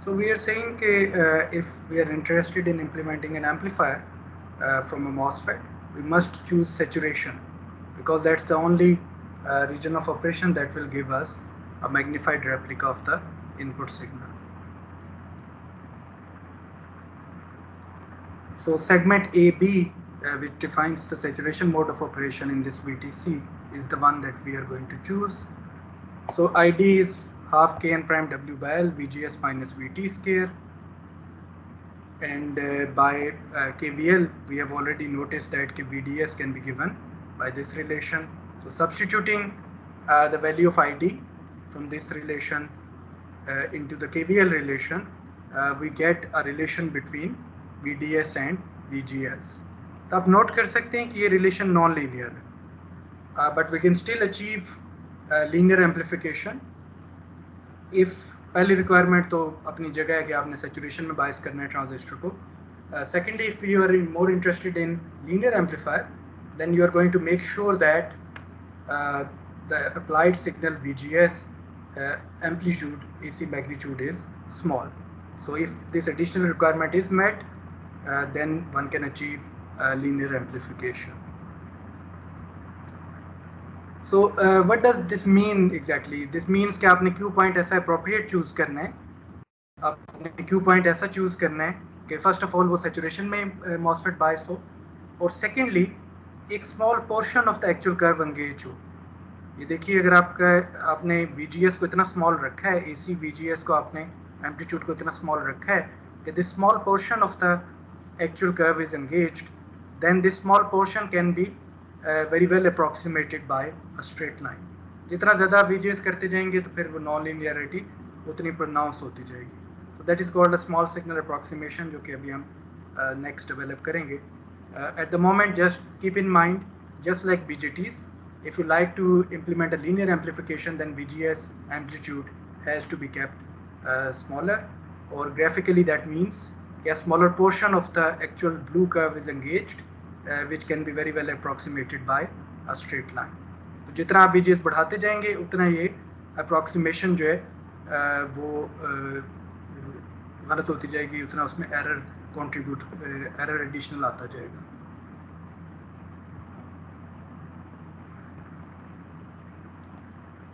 So we are saying if we are interested in implementing an amplifier from a MOSFET, we must choose saturation because that's the only region of operation that will give us a magnified replica of the input signal. So segment AB, which defines the saturation mode of operation in this VTC, is the one that we are going to choose. So ID is half Kn prime W by L VGS minus VT square, and by KVL we have already noticed that VDS can be given by this relation. So substituting the value of ID from this relation into the KVL relation, we get a relation between VDS and VGS. तो आप note कर सकते हैं कि ये relation non linear है, but we can still achieve linear amplification if पहली requirement तो अपनी जगह है कि आपने सैचुरेशन में बायस करना है ट्रांजिस्टर को. Secondly, if you are more interested in linear amplifier, then you are going to make sure that the applied signal VGS amplitude AC magnitude is small. So if this additional requirement is met, then one can achieve linear amplification. So what does this mean exactly? This means कि आपने Q point ऐसा appropriate choose करना है, आपने Q point ऐसा choose करना है कि first of all वो saturation में MOSFET bias हो, और secondly एक small portion of the actual curve engage हो. ये देखिए अगर आपने VGS को इतना small रखा है, AC VGS को आपने amplitude को इतना small रखा है कि this small portion of the actual curve is engaged, then this small portion can be very well approximated by a straight line. जितना ज़्यादा VGS करते जाएंगे तो फिर वो नॉन लिनियरिटी उतनी प्रोनाउंस होती जाएगी. So that is called a small signal approximation, जो कि अभी हम next develop करेंगे. At the moment, just keep in mind, just like BJTs, if you like to implement a linear amplification, then VGS amplitude has to be kept smaller, or graphically that means a smaller portion of the actual blue curve is engaged, which can be very well approximated by a straight line. तो जितना आप VGS बढ़ाते जाएंगे उतना ये approximation जो है वो गलत होती जाएगी, उतना उसमें एरर कंट्रीब्यूट एरर एडिशनल आता जाएगा.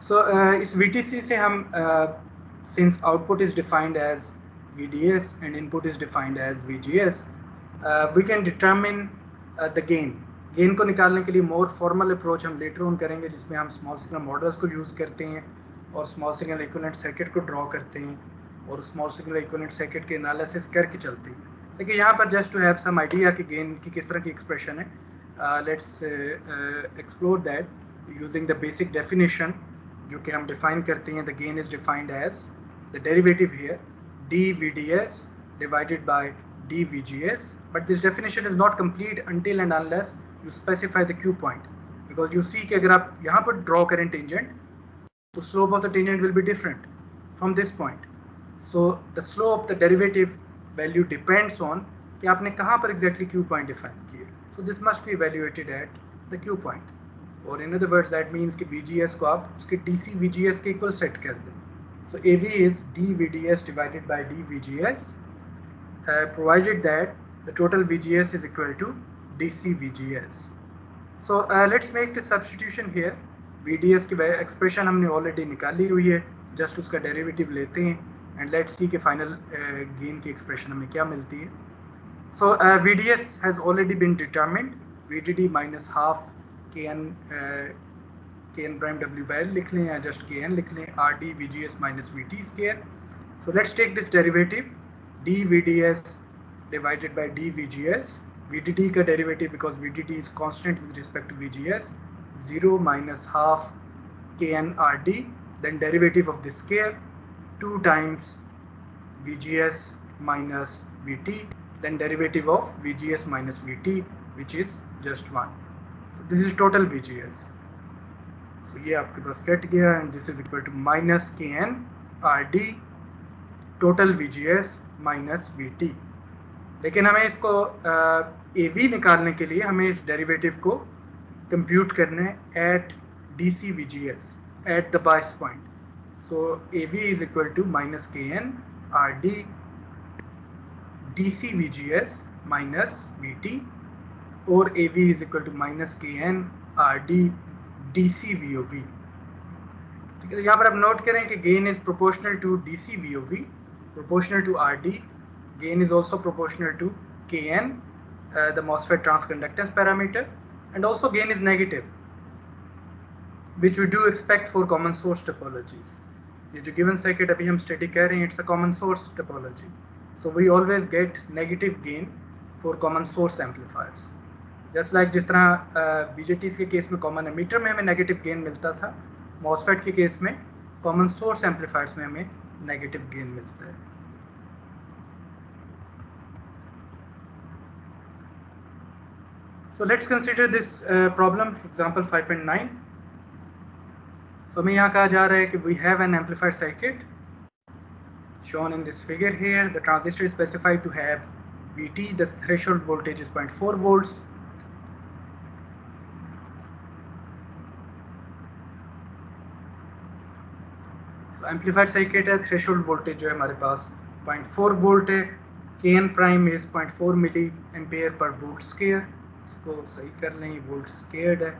So इस VTC से हम since output is defined as VDS and input is defined as VGS, we can determine the gain. Gain को निकालने के लिए मोर फॉर्मल अप्रोच हम लेटर ऑन करेंगे, जिसमें हम स्मॉल सिग्नल मॉडल्स को यूज़ करते हैं और स्मॉल सिग्नल इक्विवेलेंट सर्किट को ड्रॉ करते हैं और स्मॉल सिग्नल इक्विवेलेंट सर्किट के एनालिसिस करके चलते हैं. लेकिन यहाँ पर just to have some idea कि गेन की किस तरह की एक्सप्रेशन है, let's explore that using the basic definition जो कि हम डिफाइन करते हैं. The gain is defined as the derivative here dVDS divided by dVGS, but this definition is not complete until and unless you specify the Q point, because you see कि अगर आप यहाँ पर draw करें tangent, तो slope of the tangent will be different from this point. So the slope, the derivative value depends on कि आपने कहाँ पर exactly Q point define किए. So this must be evaluated at the Q point, or in other words that means कि VGS को आप उसके DC VGS के equal set कर दें. So AV is dVDS divided by dVGS, provided that the total VGS is equal to DC VGS. So let's make the substitution here. VDS की expression हमने already निकाली हुई है, just उसका derivative लेते हैं and let's see कि final gain की expression हमें क्या मिलती है. So VDS has already been determined. VDD minus half Kn Kn prime W by L लिख लें या just Kn लिख लें, RD VGS minus VT square. So let's take this derivative, dVDS divided by dVGS. VDD का derivative, because VDD is constant with respect to VGS, 0 minus half Kn RD, then derivative of this square 2 times VGS minus VT, then derivative of VGS minus VT, which is just 1. So this is total VGS. So ये आपके पास cut गया and this is equal to minus Kn RD total VGS minus VT. लेकिन हमें इसको AV निकालने के लिए हमें इस डेरिवेटिव को कंप्यूट करना है at DC VGS at the bias point. So AV is equal to minus Kn RD DC VGS minus VT, or AV is equal to minus KN RD DC VOV. ठीक है, यहाँ पर आप note करें कि gain is proportional to DC VOV, proportional to RD, gain is also proportional to KN, the MOSFET transconductance parameter, and also gain is negative, which we do expect for common source topologies. ये जो given circuit अभी हम static कह रहे हैं, it's a common source topology, so we always get negative gain for common source amplifiers. Just like जिस तरह BJTs के केस में common emitter में हमें negative gain मिलता था, MOSFET के केस में common source amplifiers में हमें negative gain मिलता है. So let's consider this problem, example 5.9. So हमें यहाँ कहा जा रहा है कि we have an amplifier circuit shown in this figure here. The transistor is specified to have VT, the threshold voltage is 0.4 volts. So amplifier circuit है, threshold voltage जो है हमारे पास 0.4 volt है, Kn prime is 0.4 milliampere per volt square. इसको सही कर लें, volt squared है.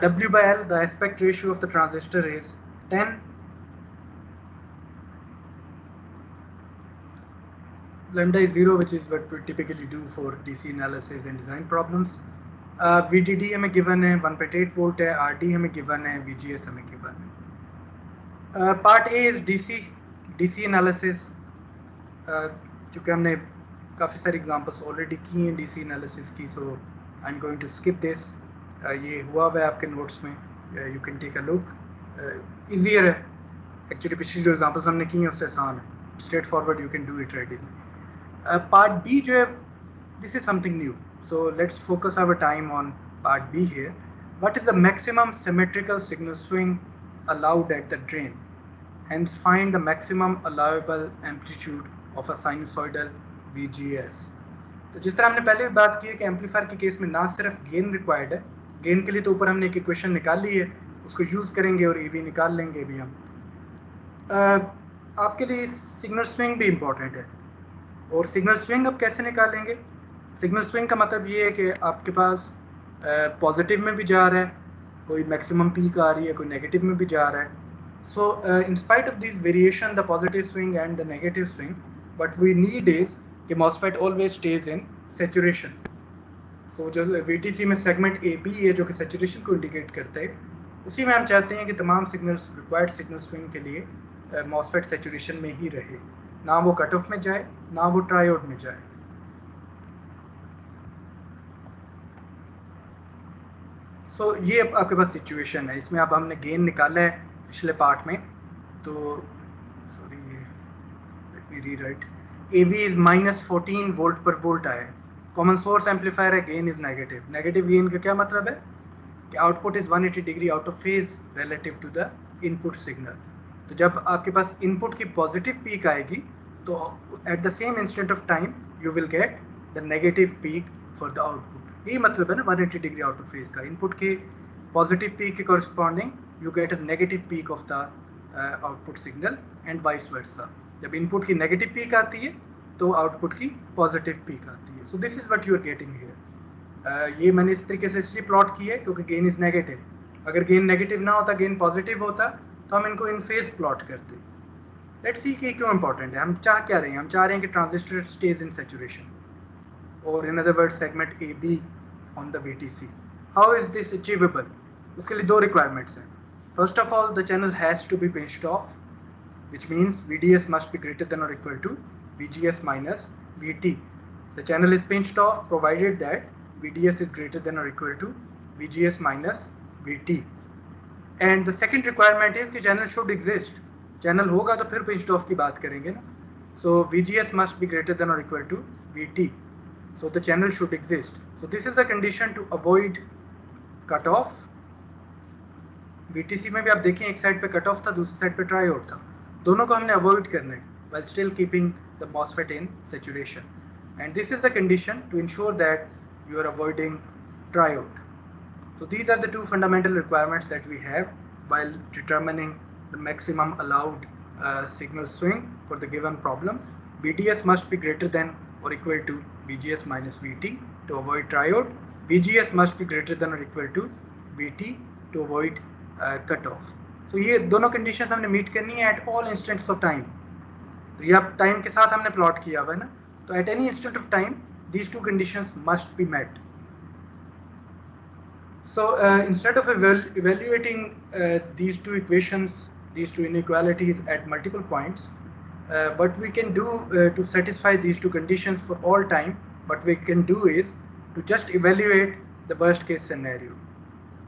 W by L, the aspect ratio of the transistor is 10. Lambda is 0, which is what we typically do for DC analysis and design problems. VDD हमें given है 1.8 volt है, RD हमें given है, VGS हमें given है. Part A is DC analysis. चूँकि हमने काफ़ी सारी एग्जांपल्स ऑलरेडी की हैं DC एनालिसिस की, so I am going to skip this. ये हुआ हुआ है आपके नोट्स में, you can take a look. Easier है एक्चुअली, पिछली जो एग्जांपल्स हमने की हैं उससे आसान है, straightforward, you can do it readily. Part B जो है, this is something new, so let's focus our time on part B here. What is the maximum symmetrical signal swing allowed at the drain, hence find the maximum allowable amplitude of a sinusoidal VGS. तो जिस तरह हमने पहले भी बात की है कि एम्पलीफायर के केस में ना सिर्फ गेन रिक्वायर्ड है, गेन के लिए तो ऊपर हमने एक इक्वेशन निकाली है, उसको यूज़ करेंगे और AV निकाल लेंगे भी हम. आपके लिए सिग्नल स्विंग भी इम्पॉर्टेंट है. और सिग्नल स्विंग अब कैसे निकालेंगे? सिग्नल स्विंग का मतलब ये है कि आपके पास पॉजिटिव में भी जा रहा है, कोई मैक्सिमम पीक आ रही है, कोई नेगेटिव में भी जा रहा है. So in spite of this variation, the positive swing and the negative swing, what we need is कि MOSFET always stays in saturation. So जो VTC में सेगमेंट AB है जो कि saturation को इंडिकेट करता है, उसी में हम चाहते हैं कि तमाम सिग्नल्स, रिक्वायर्ड सिग्नल स्विंग के लिए MOSFEट saturation में ही रहे, ना वो कट ऑफ में जाए, ना वो ट्रायोड में जाए. So ये आपके पास सिचुएशन है. इसमें अब हमने गेन निकाला है पिछले पार्ट में, तो sorry let me rewrite. AV is -14 volt पर वोल्ट आया. कॉमन सोर्स एम्पलीफायर है, gain is negative. Negative gain का क्या मतलब है कि output is 180 degree out of phase relative to the input signal. तो जब आपके पास इनपुट की पॉजिटिव पीक आएगी, तो at the same instant of time you will get the negative peak for the output. यही मतलब है ना 180 डिग्री आउट ऑफ फेज का. इनपुट के पॉजिटिव पीक के corresponding you get a negative peak of the output signal and vice versa. जब input की negative peak आती है तो आउटपुट की पॉजिटिव पीक आती है. So this is what you are getting here. ये मैंने इस तरीके से इसलिए प्लॉट किया है क्योंकि गेन इज नेगेटिव. अगर गेन नेगेटिव ना होता, गेन पॉजिटिव होता, तो हम इनको इन फेज प्लॉट करते. लेट्स सी कि क्यों इंपॉर्टेंट है. हम चाह क्या रहे हैं? हम चाह रहे हैं कि ट्रांजिस्टर स्टेज इन सैचुरेशन, और in other word segment AB on the VTC. How is this achievable? उसके लिए दो रिक्वायरमेंट्स हैं. First of all, the channel has to be pinched off, which means VDS must be greater than or equal to VGS minus VT. The channel is pinched off provided that VDS is greater than or equal to VGS minus VT. And the second requirement is कि channel should exist. Channel होगा तो फिर pinched off की बात करेंगे ना. So VGS must be greater than or equal to VT. So the channel should exist. So this is a condition to avoid cutoff. VTC में भी आप देखें, एक साइड पे कट ऑफ था, दूसरी साइड पे ट्रायोड था. दोनों को हमने अवॉइड करना है while still keeping the MOSFET in saturation, and this is the condition to ensure that you are avoiding triode. So these are the two fundamental requirements that we have while determining the maximum allowed signal swing for the given problem. VDS must be greater than or equal to VGS minus VT to avoid triode. VGS must be greater than or equal to VT to avoid cutoff. So ये दोनों conditions हमने meet करनी है at all instants of time. तो ये अब time के साथ हमने plot किया हुआ है ना, तो at any instant of time these two conditions must be met. So instead of evaluating these two equations, these two inequalities at multiple points, what we can do to satisfy these two conditions for all time, what we can do is to just evaluate the worst case scenario.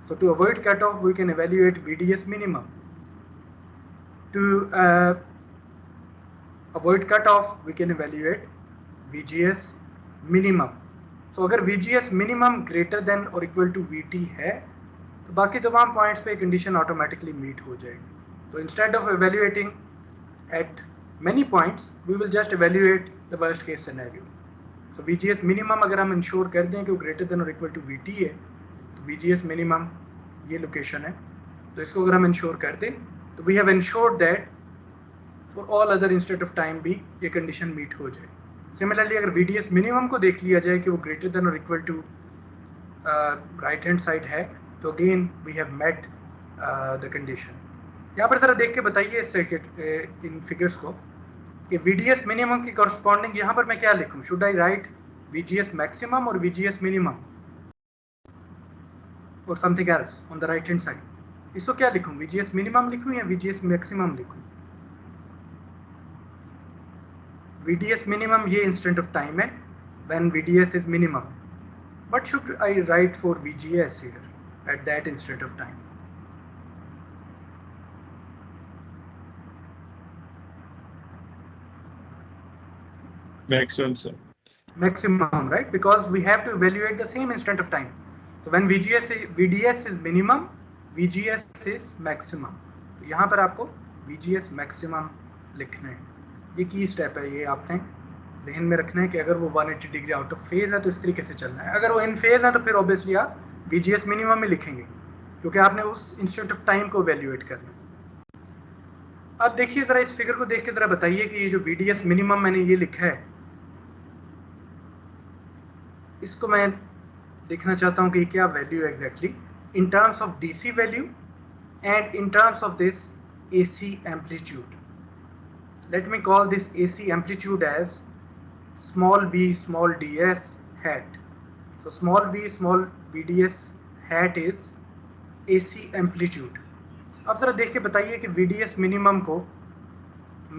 So to avoid cutoff, we can evaluate VDS minimum. To avoid cutoff, we can evaluate VGS minimum. तो अगर VGS minimum greater than or equal to VT है तो बाकी तमाम points पे condition automatically meet हो जाएगी. तो instead of evaluating at many points, we will just evaluate the worst case scenario. So VGS minimum अगर हम इंश्योर कर दें कि वो greater than or equal to VT है तो VGS minimum ये लोकेशन है, तो इसको अगर हम इंश्योर कर दें तो we have ensured that for all other instant of time भी ये कंडीशन मीट हो जाए. सिमिलरली अगर VDS मिनिमम को देख लिया जाए कि वो ग्रेटर देन और equal to right hand side है तो again we have met the condition. यहाँ पर जरा देख के बताइए इस सर्किट इन फिगर्स को कि VDS मिनिमम की कॉरस्पॉन्डिंग यहाँ पर मैं क्या लिखूँ. Should I right VGS maximum और VGS मिनिमम और something else on the right hand side. इसको क्या लिखूँ, VGS मिनिमम लिखूँ या VGS मैक्सिमम लिखूँ. VDS minimum ये instant of time है when VDS is minimum. What should I write for VGS here at that instant of time? Maximum, sir. Maximum, right? Because we have to evaluate the same instant of time. So when VDS is minimum, VGS is maximum. तो यहाँ पर आपको VGS maximum लिखना है. ये की step है, ये आपने ध्यान में रखना है कि अगर वो 180 डिग्री आउट ऑफ फेज है तो इस तरीके से चलना है. अगर वो इन फेज है तो फिर ऑब्वियसली आप VGS मिनिमम में लिखेंगे क्योंकि आपने उस इंस्टेंट ऑफ टाइम को इवैल्यूएट करना है. अब देखिए जरा इस फिगर को देख के जरा बताइए कि ये जो VDS मिनिमम मैंने ये लिखा है इसको मैं देखना चाहता हूँ कि क्या value exactly in terms of DC value and in terms of this AC amplitude. Let me call this AC amplitude as small v small ds hat. So small v small vds hat is AC amplitude. अब जरा देख के बताइए कि VDS minimum को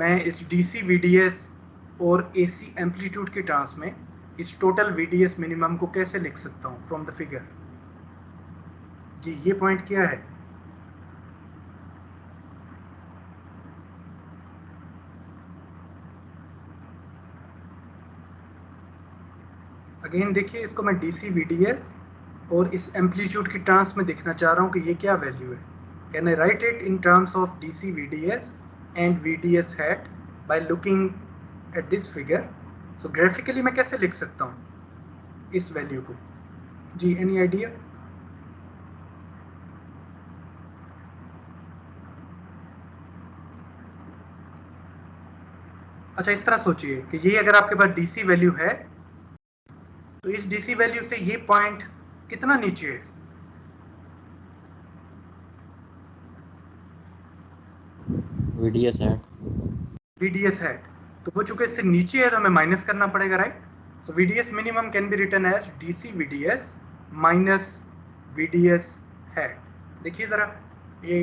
मैं इस DC VDS और AC एम्पलीट्यूड के टर्म्स में इस टोटल VDS मिनिमम को कैसे लिख सकता हूँ फ्रॉम द फिगर. जी ये पॉइंट क्या है. अगेन देखिए इसको मैं DC VDS और इस एम्पलीट्यूड की टर्म्स में देखना चाह रहा हूँ कि ये क्या वैल्यू है. Can I right it in terms of DC VDS and VDS hat by looking at this figure. So graphically मैं कैसे लिख सकता हूँ इस वैल्यू को. जी एनी आइडिया. अच्छा इस तरह सोचिए कि ये अगर आपके पास DC वैल्यू है तो इस DC वैल्यू से ये पॉइंट कितना नीचे है. VDS हैट तो वो चूंकि इससे नीचे है तो हमें माइनस करना पड़ेगा, right. So VDS minimum can be written as DC VDS minus VDS hat. देखिए जरा ये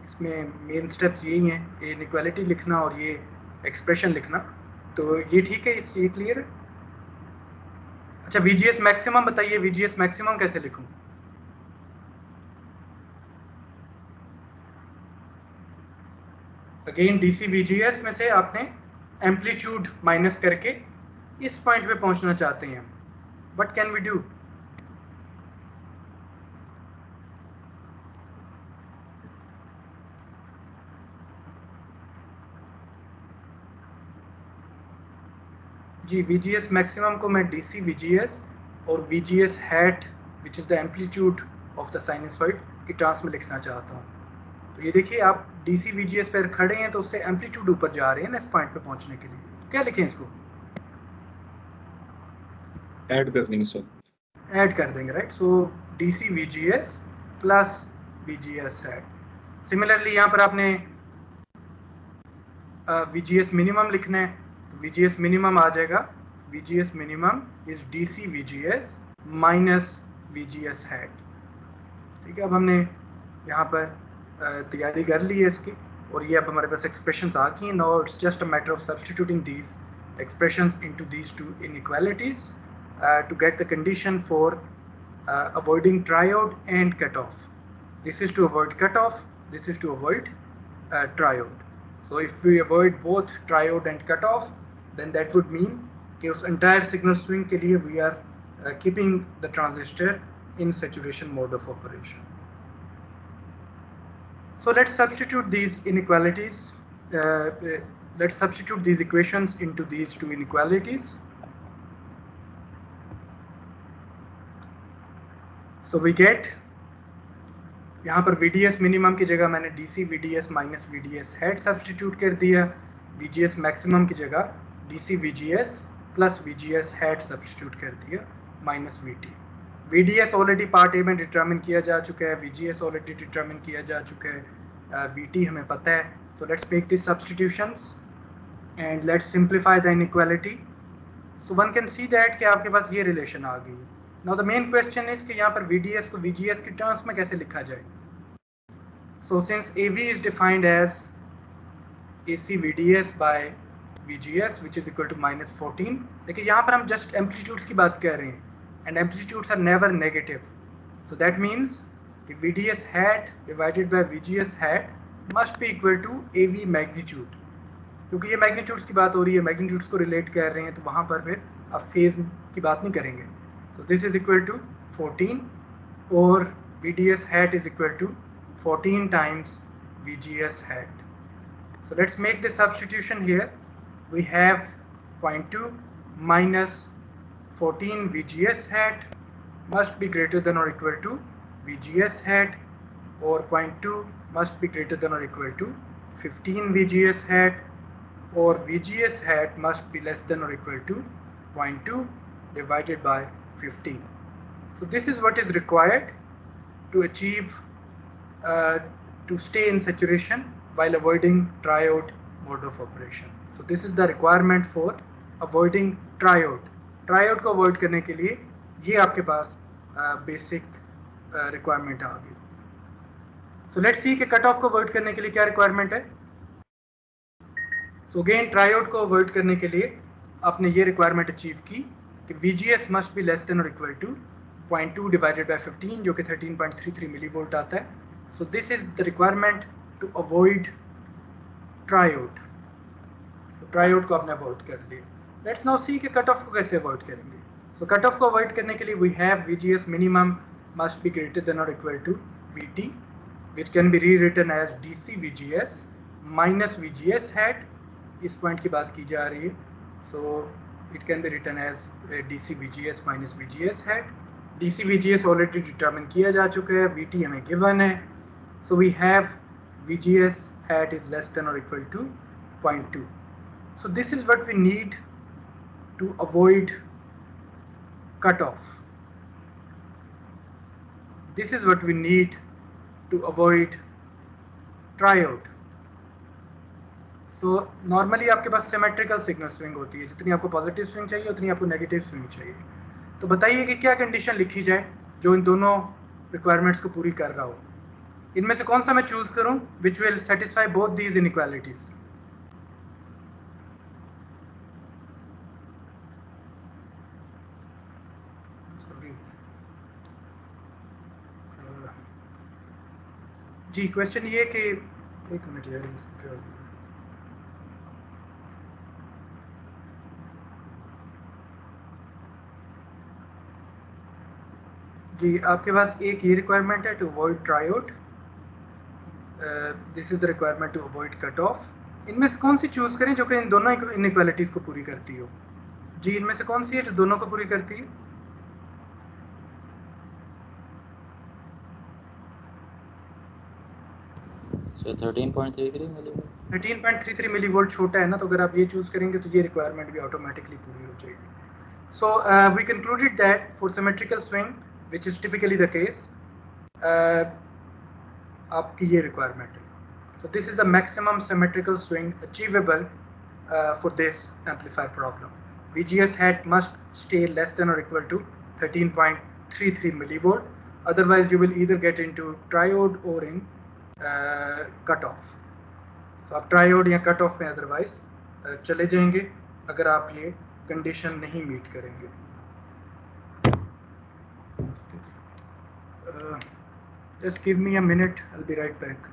इसमें मेन स्टेप्स यही हैं, ये इनइक्वालिटी लिखना और ये एक्सप्रेशन लिखना. तो ये ठीक है, ये क्लियर है. अच्छा VGS मैक्सिमम बताइए, VGS मैक्सिमम कैसे लिखूं. अगेन DC VGS में से आपने एम्पलीट्यूड माइनस करके इस पॉइंट पे पहुंचना चाहते हैं. What can we do. जी VGS मैक्सिमम को मैं DC VGS और VGS hat which is the amplitude of the sinusoid की टर्म्स में लिखना चाहता हूँ. तो ये देखिए आप डीसी वीजीएस पर खड़े हैं तो उससे एम्पलीट्यूड ऊपर जा रहे हैं ना इस पॉइंट पे पहुंचने के लिए। क्या लिखें इसको? ऐड कर देंगे सर, ऐड कर देंगे, राइट। सो DC VGS plus VGS hat. Similarly यहाँ पर आपने वीजीएस मिनिमम लिखना है, तो वीजीएस मिनिमम आ जाएगा, VGS minimum is DC VGS minus VGS hat. ठीक है, अब हमने यहाँ पर तैयारी कर ली है इसकी, और ये अब हमारे पास एक्सप्रेशंस आ गई। Now it's just a matter of substituting these expressions into these two inequalities to get the condition for avoiding triode and cutoff. This is to avoid cutoff, this is to avoid triode. So if we avoid both triode and cutoff, then that would mean कि उस entire signal swing के लिए we are keeping the transistor in saturation mode of operation. So let's substitute these inequalities. Let's substitute these equations into these two inequalities. So we get, यहाँ पर VDS minimum की जगह मैंने DC VDS minus VDS hat substitute कर दिया, VGS maximum की जगह DC VGS plus VGS hat substitute कर दिया minus VT। VDS already part A में डिटर्मिन किया जा चुका है, VGS ऑलरेडी डिटर्मिन किया जा चुका है, VT हमें पता है। So let's make these substitutions and let's simplify the inequality. So one can see that कि आपके पास ये रिलेशन आ गई। Now the main question is कि यहाँ पर VDS को VGS की टर्म्स में कैसे लिखा जाए। So since AV is defined as AC VDS by VGS which is equal to minus 14, लेकिन यहाँ पर हम just amplitudes की बात कर रहे हैं and amplitudes are never negative. So that means कि VDS hat divided by VGS hat must be equal to AV magnitude. क्योंकि ये मैग्नीट्यूड्स की बात हो रही है, मैग्नीट्यूड्स को रिलेट कर रहे हैं, तो वहाँ पर फिर आप फेज की बात नहीं करेंगे। तो दिस इज इक्वल टू 14 और VDS hat is equal to 14 times VGS hat. So let's make the substitution here. We have 0.2 minus 14 VGS hat must be greater than or equal to VGS hat, or 0.2 must be greater than or equal to 15 VGS hat, or VGS hat must be less than or equal to 0.2 divided by 15. So this is what is required to achieve to stay in saturation while avoiding triode mode of operation. So this is the requirement for avoiding triode. Triode को avoid करने के लिए ये आपके पास basic requirement आ गई। So let's see कि cut off को avoid करने के लिए क्या requirement है। So again ट्रायोड को अवॉइड करने के लिए आपने ये रिक्वायरमेंट अचीव की कि VGS must be less than और इक्वल टू 0.2 डिवाइडेड बाय 15 जो कि 13.33 मिलीवोल्ट आता है। So this is the requirement to avoid triode. तो ट्रायोड को आपने अवॉइड कर लिया। लेट्स नाउ सी कि कट ऑफ को कैसे अवॉइड करेंगे। सो कट ऑफ को अवॉइड करने के लिए we have VGS minimum must be greater than और equal to VT which can be rewritten as DC VGS minus VGS hat. इस पॉइंट की बात की जा रही है। So it can be written as DC VGS minus VGS hat. DC VGS already determine किया जा चुका है, VT हमें गिवन है। So we have VGS hat is less than और equal to 0.2। So this is what we need to avoid cut off. This is what we need to avoid triode. So normally आपके पास symmetrical signal swing होती है, जितनी आपको positive swing चाहिए उतनी आपको नेगेटिव स्विंग चाहिए। तो बताइए कि क्या कंडीशन लिखी जाए जो इन दोनों रिक्वायरमेंट्स को पूरी कर रहा हो। इनमें से कौन सा मैं चूज करूं which will satisfy both these inequalities. जी क्वेश्चन ये कि एक मिनट यार, जी आपके पास एक ये रिक्वायरमेंट है to avoid triode, this is the requirement to avoid cut off. इनमें से कौन सी चूज करें जो कि इन दोनों इनइक्वालिटीज को पूरी करती हो। जी इनमें से कौन सी है जो दोनों को पूरी करती है। So 13.33 millivolt. 13.33 मिलीवोल्ट छोटा है ना, तो अगर आप ये चूज करेंगे तो ये रिक्वायरमेंट भी ऑटोमेटिकली पूरी हो जाएगी. So we concluded that for symmetrical swing, which is typically the case, आपकी ये requirement है. So this is the maximum symmetrical swing achievable for this amplifier problem. VGS hat must stay less than or equal to 13.33 millivolt. Otherwise, you will either get into triode or in cutoff. So आप triode या cut off में otherwise चले जाएंगे अगर आप ये condition नहीं meet करेंगे. Just give me a minute, I'll be right back.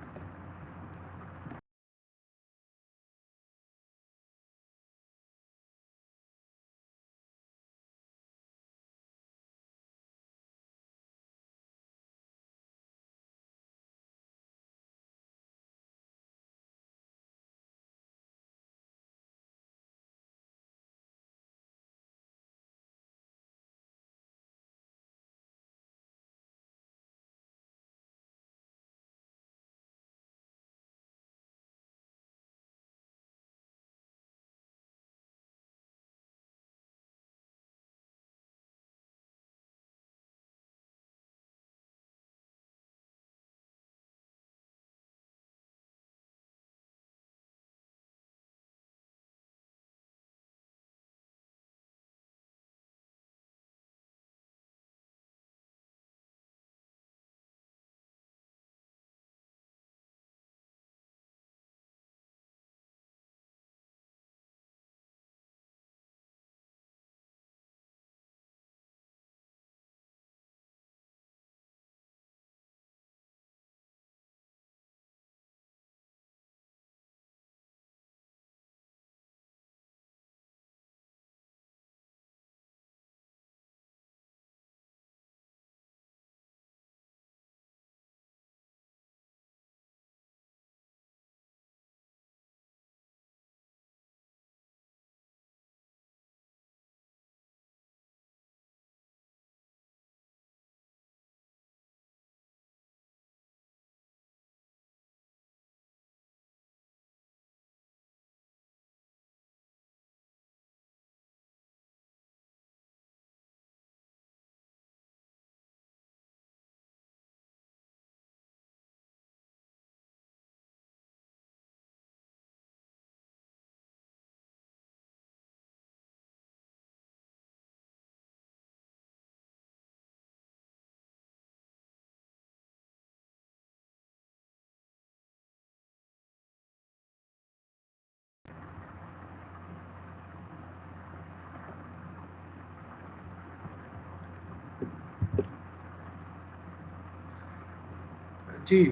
जी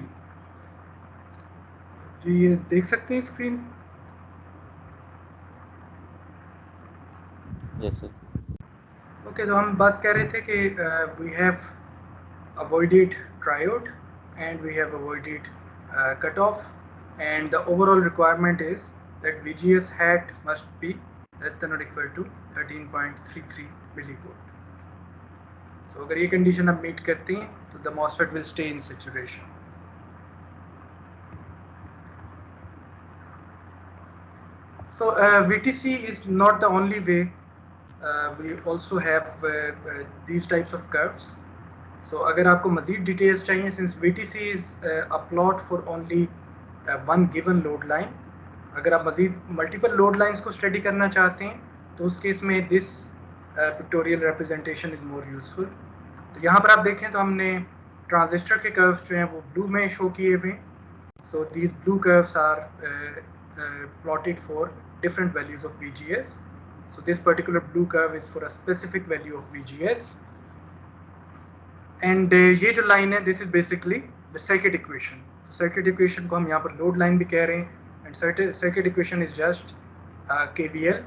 जी ये देख सकते हैं स्क्रीन. Yes, sir. ओके, तो हम बात कर रहे थे कि we have avoided triode and we have avoided cut off and the overall requirement is that VGS hat must be less than or equal to 13.33 millivolt. So अगर ये condition आप मीट करते हैं तो the MOSFET will stay in saturation. So VTC is not the only way. We also have these types of curves. So अगर आपको मज़ीद details चाहिए, since VTC is a plot for only one given load line, अगर आप मज़ीद multiple load lines को study करना चाहते हैं तो उस केस में this pictorial representation is more useful. तो यहाँ पर आप देखें तो हमने ट्रांजिस्टर के कर्व्स जो हैं वो ब्लू में शो किए हुए. So these blue curves are plotted for different values of VGS. So this particular blue curve is for a specific value of VGS. And ये जो लाइन है, this is basically the circuit equation. Circuit equation को हम यहाँ पर load line भी कह रहे हैं, and circuit equation is just KVL.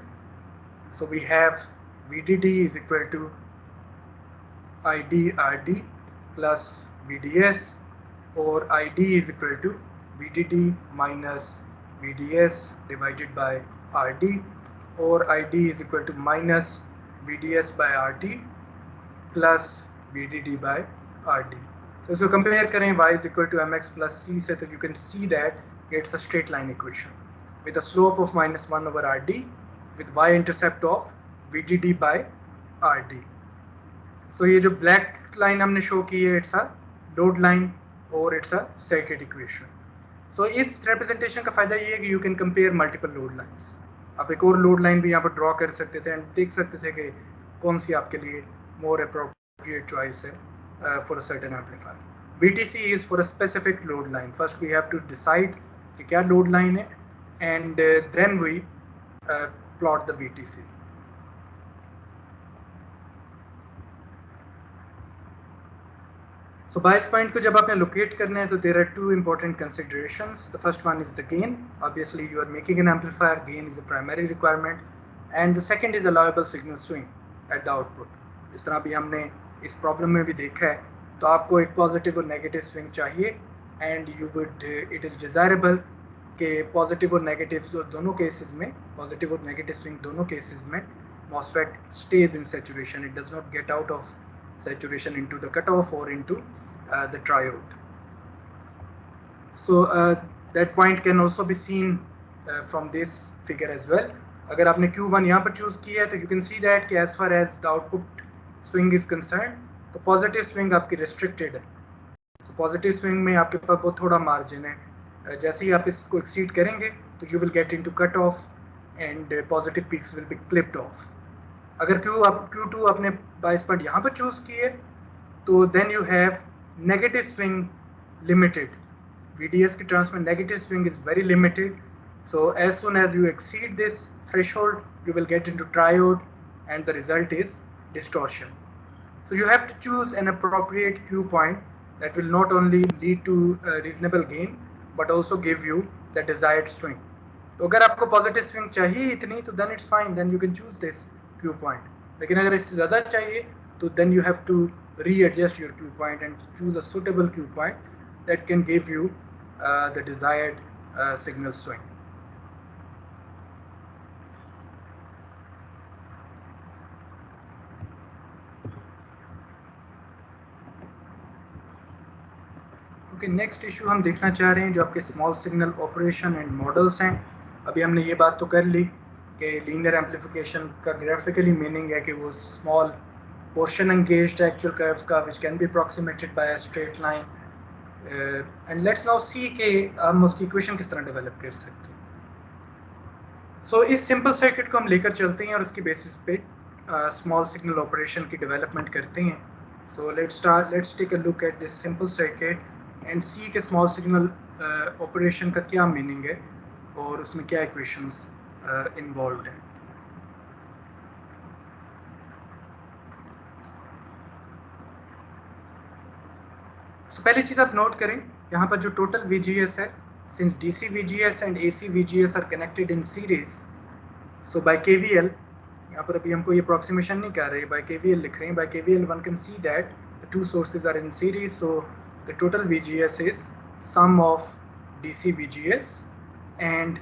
So we have VDD is equal to IDRD plus VDS, or ID is equal to VDD minus VDS divided by RD, or ID is equal to minus VDS by RD plus VDD by RD. So इसको compare करें y is equal to mx plus c से, तो you can see that it's a straight line equation with a slope of -1 over rd with y-intercept of vdd by rd. So ये जो black line हमने show की है, it's a load line और it's a circuit equation. So इस representation का फायदा ये है कि you can compare multiple load lines. आप एक और load line भी यहाँ पर draw कर सकते थे and देख सकते थे कि कौन सी आपके लिए more appropriate choice है for a certain amplifier. VTC is for a specific load line. First we have to decide कि क्या load line है and then we plot the VTC. So bias point को जब आपने locate करना है तो there are two important considerations. The first one is the gain. Obviously you are making an amplifier, gain is a primary requirement, and the second is allowable signal swing at the output. इस तरह भी हमने इस problem में भी देखा है, तो आपको एक पॉजिटिव और नेगेटिव स्विंग चाहिए and you would it is desirable कि पॉजिटिव और नेगेटिव दोनों केसेस में, पॉजिटिव और नेगेटिव स्विंग दोनों केसेस में MOSFET stays in saturation. It does not get out of saturation into the cutoff or into the triode. So that point can also be seen from this figure as well. अगर आपने Q1 यहाँ पर choose किया है तो you can see that कि as far as the output swing is concerned, तो positive swing आपकी रिस्ट्रिक्टेड है. So पॉजिटिव स्विंग में आपके पास बहुत थोड़ा मार्जिन है. जैसे ही आप इसको एक्सीड करेंगे तो you will get into cut off and positive peaks will be clipped of. अगर Q2 आपने बायस पॉइंट यहाँ पर चूज किए तो then you have negative swing limited. VDS की टर्म्स में negative swing is very limited. So as soon as you exceed this threshold, you will get into triode and the result is distortion. So you have to choose an appropriate Q point that will not only lead to a reasonable gain but also give you the desired swing. तो अगर आपको positive swing चाहिए इतनी तो then it's fine, then you can choose this Q point. लेकिन अगर इससे ज़्यादा चाहिए तो then you have to readjust your Q point and choose a suitable Q point that can give you the desired signal swing. Okay, next issue हम देखना चाह रहे हैं जो आपके small signal operation and models हैं. अभी हमने ये बात तो कर ली कि लीनियर एम्पलीफिकेशन का ग्राफिकली मीनिंग है कि वो small portion engaged actual curves का which can be approximated by a straight line. And let's now see कि हम उसकी इक्वेशन किस तरह डेवलप कर सकते हैं. सो इस सिंपल सर्किट को हम लेकर चलते हैं और उसकी बेसिस पे स्मॉल सिग्नल ऑपरेशन की डेवलपमेंट करते हैं. So let's take a look at this simple circuit and see के स्मॉल सिग्नल ऑपरेशन का क्या मीनिंग है और उसमें क्या इक्वेशंस इन्वॉल्व हैं. So, पहली चीज़ आप नोट करें यहाँ पर जो टोटल VGS है, since DC VGS and AC VGS are connected in series, so by KVL, यहाँ पर अभी हमको ये अप्रॉक्सीमेशन नहीं कर रहे, बाय KVL लिख रहे हैं. By KVL one can see that the two sources are in series, so the total VGS is sum of DC VGS and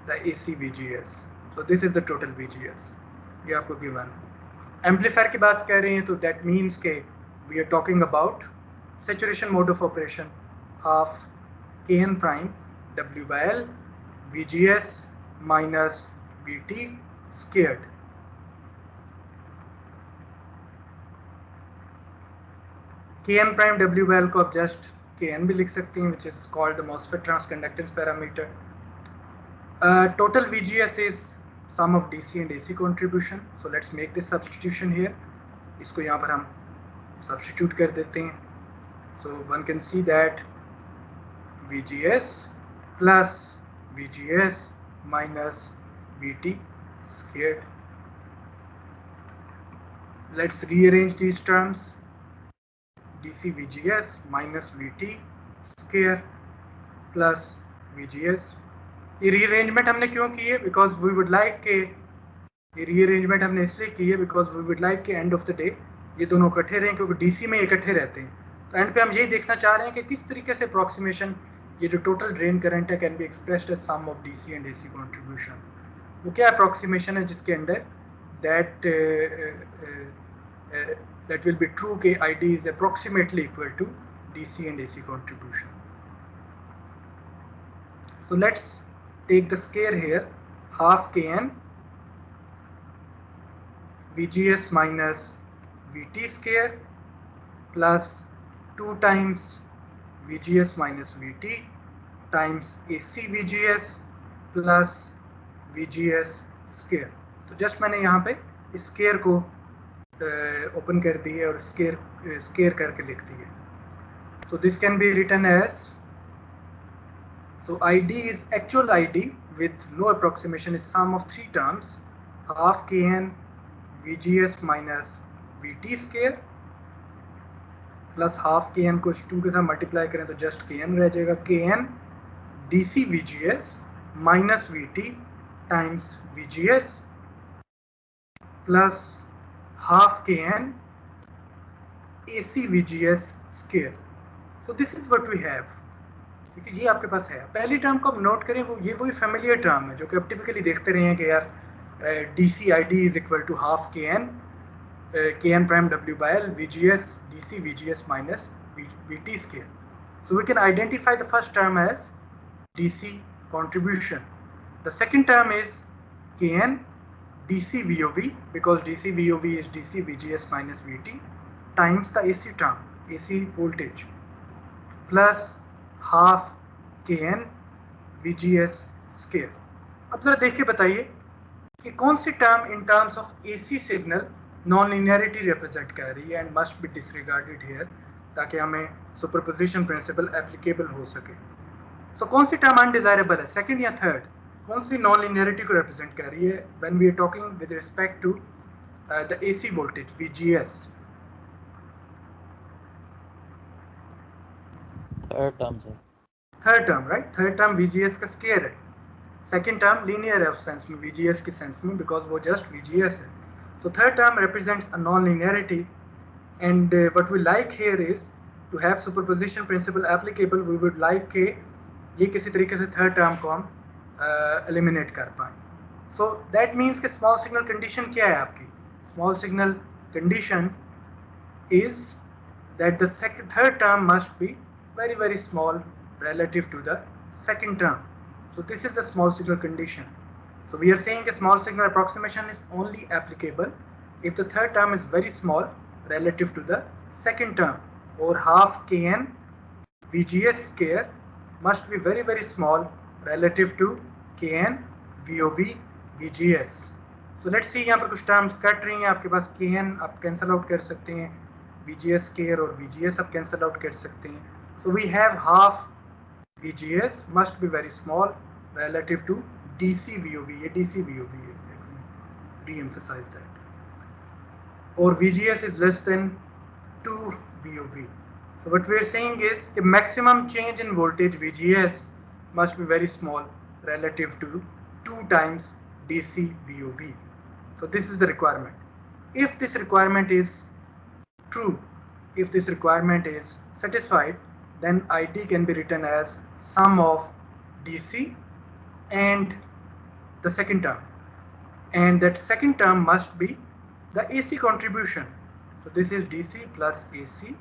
the AC VGS. So this is the total VGS. ये आपको given. Amplifier की बात कर रहे हैं तो that means के we are talking about saturation mode of operation, half Kn prime W by L VGS minus VT squared. Kn prime W by L को आप just Kn भी लिख सकते हैं, which is called the MOSFET transconductance parameter. Total VGS is sum of DC and AC contribution. So let's make this substitution here. इसको यहाँ पर हम substitute कर देते हैं. So one can see that VGS plus VGS minus VT squared. Let's rearrange these terms. DC VGS minus VT square plus VGS. ये rearrangement हमने क्यों की है? Because we would like के ये rearrangement हमने इसलिए की है because we would like के end of the day ये दोनों इकट्ठे रहें, क्योंकि DC में इकट्ठे रहते हैं. तो एंड पे हम यही देखना चाह रहे हैं कि किस तरीके से अप्रॉक्सीमेशन ये जो टोटल ड्रेन करंट है can be expressed as sum of DC and AC contribution. वो क्या अप्रॉक्सीमेशन है जिसके under that will be true के ID is approximately equal to DC and AC contribution. So let's take the scare here, half Kn VGS minus VT scare plus 2 times VGS minus VT times AC VGS plus VGS scare. तो just मैंने यहाँ पे इस square को open कर दी है और square करके लिख दी है. So this can be written as, so ID is actual ID with no approximation is sum of 3 terms, half Kn VGS minus VT scare plus half Kn को 2 के साथ मल्टीप्लाई करें तो जस्ट Kn रह जाएगा, Kn DC VGS minus VT times VGS plus half Kn AC VGS square. So this is what we have. ठीक है, ये आपके पास है. पहली टर्म को हम नोट करें, वो ये वही फेमिलियर टर्म है जो कि आप टिपिकली देखते रहे हैं कि यार DC ID is equal to half Kn prime W by L VGS DC VGS minus VT scale. So we can identify the first term as DC contribution. The second term is Kn DC VOV because DC VOV is DC VGS minus VT times the AC term, AC voltage plus half Kn VGS scale. अब जरा देख के बताइए कि कौन सी term in terms of AC signal non-linearity represent कर रही है and must be disregarded here ताकि हमें सुपरपोजिशन प्रिंसिपल एप्लीकेबल हो सके. सो कौन सी टर्म अनडिजायरेबल है, सेकंड या थर्ड? कौन सी नॉन-लिनियरिटी को रिप्रेजेंट कर रही है when we are talking with respect to the AC voltage VGS? Third term sir. Third term, right. Third term VGS का स्केयर है. सेकंड टर्म लीनियर है उस सेंस में, VGS के सेंस में, बिकॉज वो जस्ट VGS है. So third term represents a non-linearity, and what we like here is to have superposition principle applicable. We would like कि ये किसी तरीके से third term को हम eliminate कर पाएं. So that means कि small signal condition क्या है आपकी? Small signal condition is that the third term must be very small relative to the second term. So this is the small signal condition. So we are saying a small signal approximation is only applicable if the third term is very small relative to the second term, or half Kn VGS scale must be very small relative to Kn VOV VGS. So let's see, यहाँ पर कुछ terms cut रही हैं आपके पास. Kn आप cancel out कर सकते हैं, VGS scale और VGS आप cancel out कर सकते हैं. So we have half VGS must be very small relative to DC VOV. ये DC VOV है, let me re-emphasize that. Or VGS is less than 2 VOV. So what we are saying is the maximum change in voltage VGS must be very small relative to 2 times DC VOV. So this is the requirement. If this requirement is true, if this requirement is satisfied, then ID can be written as sum of DC and the second term, and that second term must be the AC contribution. So this is DC plus AC.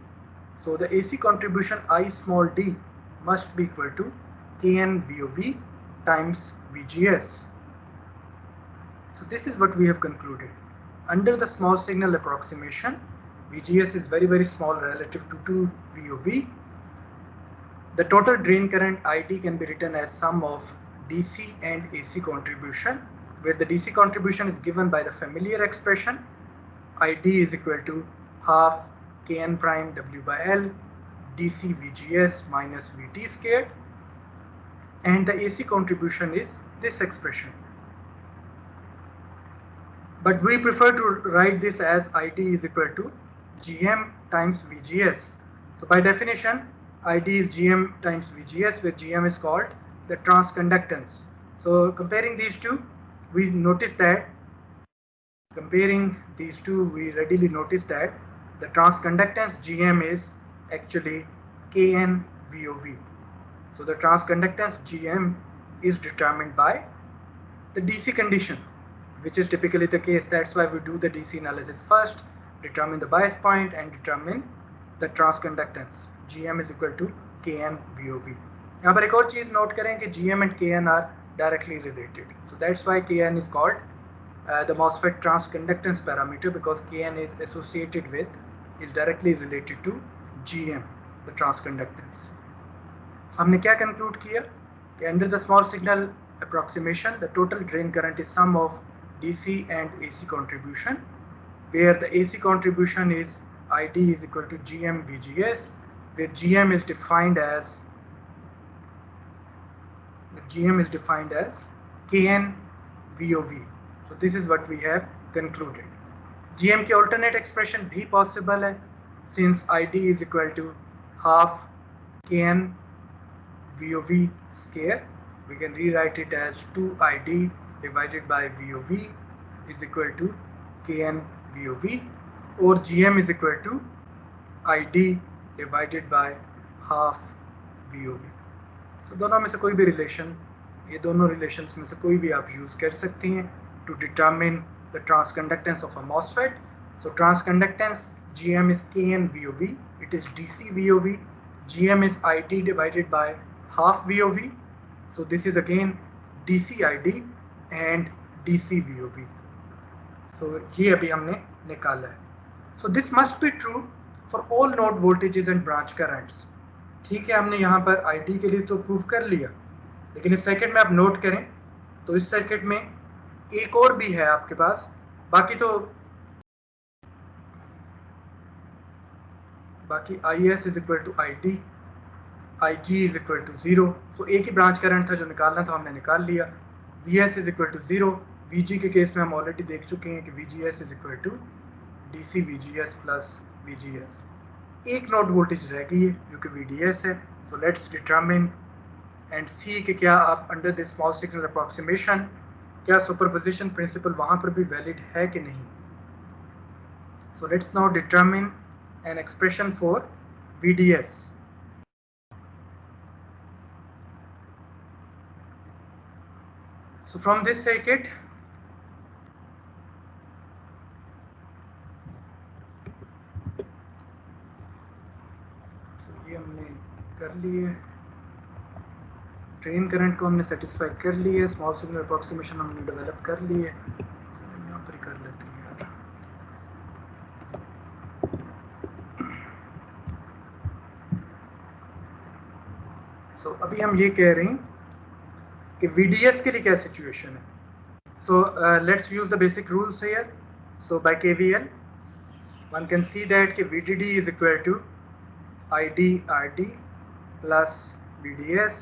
So the AC contribution I small d must be equal to Kn VOV times VGS. So this is what we have concluded. Under the small signal approximation, VGS is very small relative to 2 VOV. The total drain current ID can be written as sum of DC and AC contribution, where the DC contribution is given by the familiar expression ID is equal to half Kn prime W by L DC VGS minus VT squared, and the AC contribution is this expression. But we prefer to write this as ID is equal to Gm times VGS. So by definition, ID is Gm times VGS, where Gm is called the transconductance. So comparing these two, we notice that we readily notice that the transconductance Gm is actually Kn VOV. So the transconductance Gm is determined by the DC condition, which is typically the case. That's why we do the DC analysis first, determine the bias point and determine the transconductance. GM is equal to Kn VOV. यहाँ पर एक और चीज़ note करें कि GM and Kn are directly related. So that's why Kn is called the MOSFET transconductance parameter, because Kn is associated with, is directly related to GM, the transconductance. So हमने क्या conclude किया कि under the small signal approximation, the total drain current is sum of DC and AC contribution, where the AC contribution is ID is equal to GM VGS, where GM is defined as Kn VOV. So this is what we have concluded. GM की alternate expression भी possible है, since ID is equal to half Kn VOV square. We can rewrite it as 2ID divided by VOV is equal to Kn VOV, or GM is equal to ID divided by half VOV. So दोनों में से कोई भी relation, ये दोनों relations में से कोई भी आप यूज़ कर सकती हैं to determine the transconductance of a MOSFET. So transconductance GM is Kn VOV, it is DC VOV, GM is ID divided by half VOV. So this is again DC ID and DC VOV. So ये अभी हमने निकाला है. So this must be true for all node voltages and branch currents. ठीक है, हमने यहाँ पर ID के लिए तो प्रूव कर लिया, लेकिन इस सर्किट में आप नोट करें तो इस सर्किट में एक और भी है आपके पास, बाकी IS is equal to ID, IG is equal to 0. So एक ही ब्रांच करंट था जो निकालना था, हमने निकाल लिया. VS is equal to 0. VG के केस में हम ऑलरेडी देख चुके हैं कि VGS is equal to DC VGS plus VGS. एक नोड वोल्टेज रह गई है जो कि VDS है. So let's determine and see कि क्या आप under this small signal approximation क्या सुपरपोजिशन प्रिंसिपल वहाँ पर भी वैलिड है कि नहीं. So let's now determine an expression for VDS. So from this circuit, ये हमने कर लिए, ड्रेन करंट को हमने सेटिस्फाई कर लिए, स्मॉल सिग्नल अप्रॉक्सीमेशन हमने डेवलप कर लिए. यहाँ पर कर लेते हैं यार. So अभी हम ये कह रहे हैं कि VDS के लिए क्या सिचुएशन है. So let's use the basic rules here. So by KVL one can see that कि VDD is equal to ID RD plus VDS,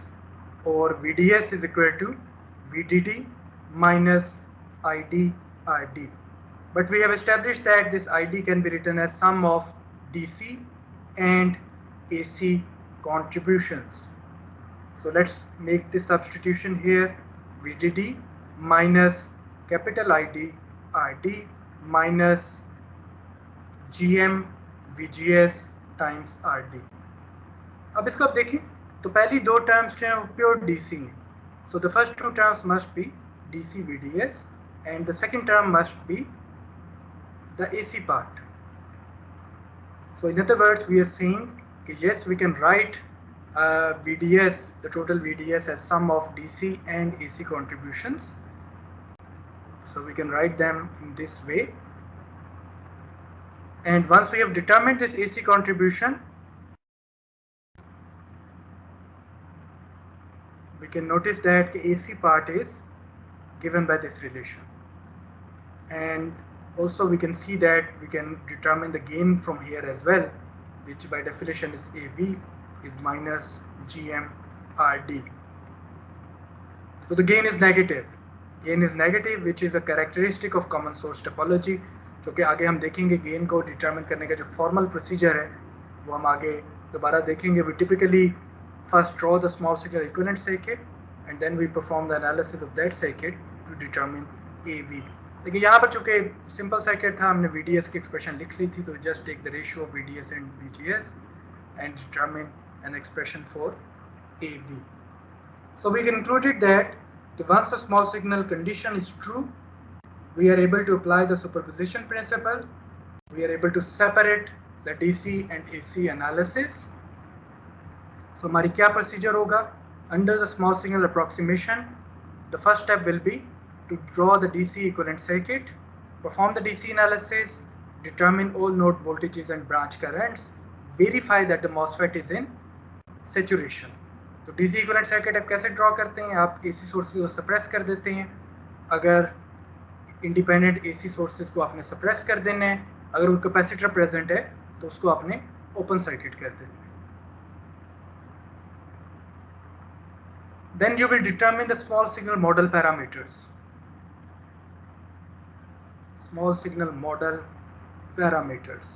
or VDS is equal to VDD minus ID RD. But we have established that this ID can be written as sum of DC and AC contributions. So let's make this substitution here. VDD minus capital ID RD minus GM VGS times RD. अब इसको आप देखें तो पहली दो terms जो हैं वो प्योर DC हैं. So the first two terms must be DC VDS and the second term must be the AC part. So in other words, we are saying that yes, we can write VDS, the total VDS, as sum of DC and AC contributions. So we can write them in this way. And once we have determined this AC contribution, we can notice that the AC part is given by this relation. And also we can see that we can determine the gain from here as well, which by definition is AV is minus GM RD. So the gain is negative. Gain is negative, which is a characteristic of common source topology. जो कि आगे हम देखेंगे gain को determine करने का जो formal procedure है वो हम आगे दोबारा देखेंगे. We typically first draw the small signal equivalent circuit and then we perform the analysis of that circuit to determine AV. लेकिन यहाँ पर चूँकि सिंपल सर्किट था, हमने VDS की एक्सप्रेशन लिख ली थी, तो just take the ratio of VDS and VGS and determine an expression for AV. So we concluded that once the small signal condition is true, we are able to apply the superposition principle. We are able to separate the DC and AC analysis, सो हमारी क्या procedure होगा? Under the small signal approximation, the first step will be to draw the DC equivalent circuit, perform the DC analysis, determine all node voltages and branch currents, verify that the MOSFET is in saturation. तो DC equivalent circuit आप कैसे draw करते हैं? आप AC sources को suppress कर देते हैं. अगर इंडिपेंडेंट AC सोर्सेज को आपने सप्रेस कर देना है, अगर वो कैपेसिटर प्रेजेंट है तो उसको आपने ओपन सर्किट कर देना है. Then you will determine the small signal model parameters. Small signal model parameters.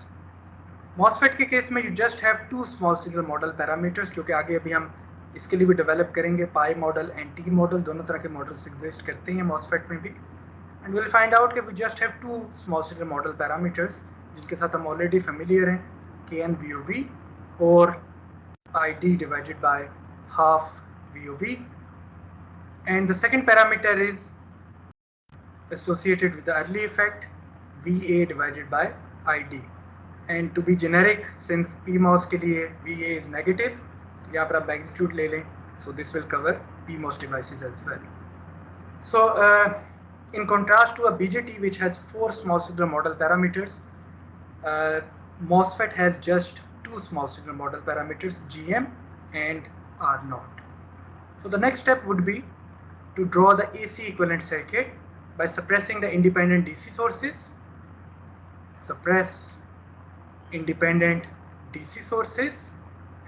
MOSFET के केस में you just have two small signal model parameters, जो कि आगे अभी हम इसके लिए भी डेवलप करेंगे. Pi model and T model, दोनों तरह के मॉडल्स एग्जिस्ट करते हैं MOSFET में भी. एंड विल फाइंड आउट कि we just have two small signal model parameters जिनके साथ हम ऑलरेडी फेमिलियर हैं, KN VOV और ID divided by half VOV. And the second parameter is associated with the early effect, VA divided by ID. And to be generic, since PMOS के लिए VA is negative, यहाँ पर आप magnitude ले लें, so this will cover PMOS devices as well. So in contrast to a BJT which has 4 small signal model parameters, MOSFET has just 2 small signal model parameters, GM and R0. So the next step would be to draw the AC equivalent circuit by suppressing the independent DC sources. Suppress independent DC sources,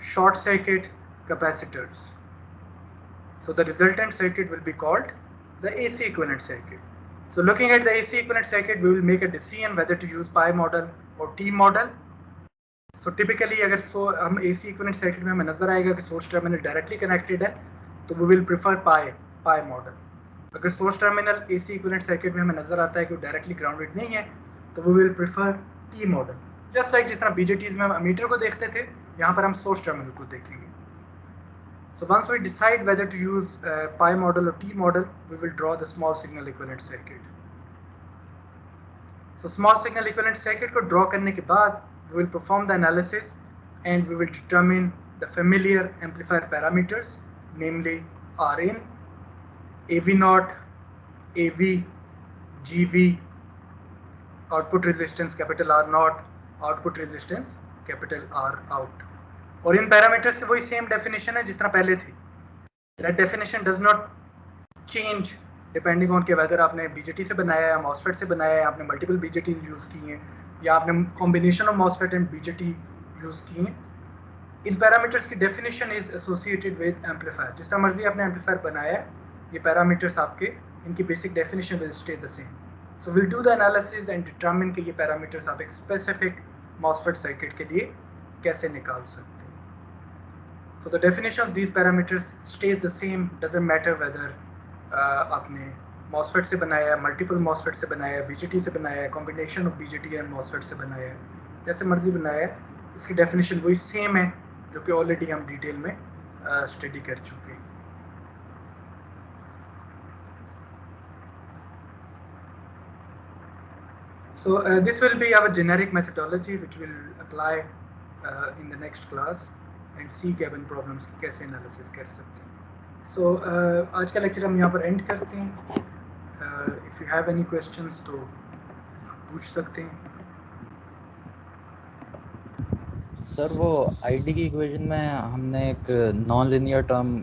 short circuit capacitors. So the resultant circuit will be called the AC equivalent circuit. So looking at the AC equivalent circuit, we will make a decision whether to use pi model or T model. So typically अगर हम AC equivalent circuit में हमें नजर आएगा कि source terminal directly connected है तो we will prefer pi model. अगर source terminal AC equivalent circuit में हमें नजर आता है कि वो डायरेक्टली ग्राउंडेड नहीं है तो we will prefer T model. Just like जिस तरह BJTs में हम अमीटर को देखते थे, यहाँ पर हम सोर्स टर्मिनल को देखेंगे. So once we decide whether to use pi model or T model, we will draw the small signal equivalent circuit. So small signal equivalent circuit को draw करने के बाद we will perform the analysis and we will determine the familiar amplifier parameters, namely Rin, AV0, AV, GV, output resistance capital R0, output resistance capital R out. और इन parameters की वही same definition है जिस तरह पहले थी. That definition does not change depending on कि whether आपने BJT से बनाया है, MOSFET से बनाया है, आपने मल्टीपल BJTs यूज़ की हैं या आपने combination of MOSFET and BJT use की हैं. इन पैरामीटर्स की definition is associated with amplifier. जिस तरह मर्जी आपने एम्पलीफायर बनाया है, ये पैरामीटर्स आपके इनकी basic definition will stay the same. So will do the analysis and determine कि ये पैरामीटर्स आप एक स्पेसिफिक MOSFET सर्किट के लिए कैसे निकाल सकते हैं. So the definition of these parameters stays the same. Doesn't matter whether आपने MOSFET से बनाया है, multiple MOSFET से बनाया है, BJT से बनाया है, combination of BJT and MOSFEट से बनाया है, जैसे मर्जी बनाया है, इसकी definition वही same है जो कि already हम डिटेल में स्टडी कर चुके हैं. So this will be our generic methodology which will apply in the next class. And see cabin problems की कैसे एनालिसिस कर सकते हैं. सो आज का लेक्चर हम यहाँ पर एंड करते हैं. If you have any questions तो पूछ सकते हैं. सर वो आईडी की इक्वेशन में हमने एक नॉन लीनियर टर्म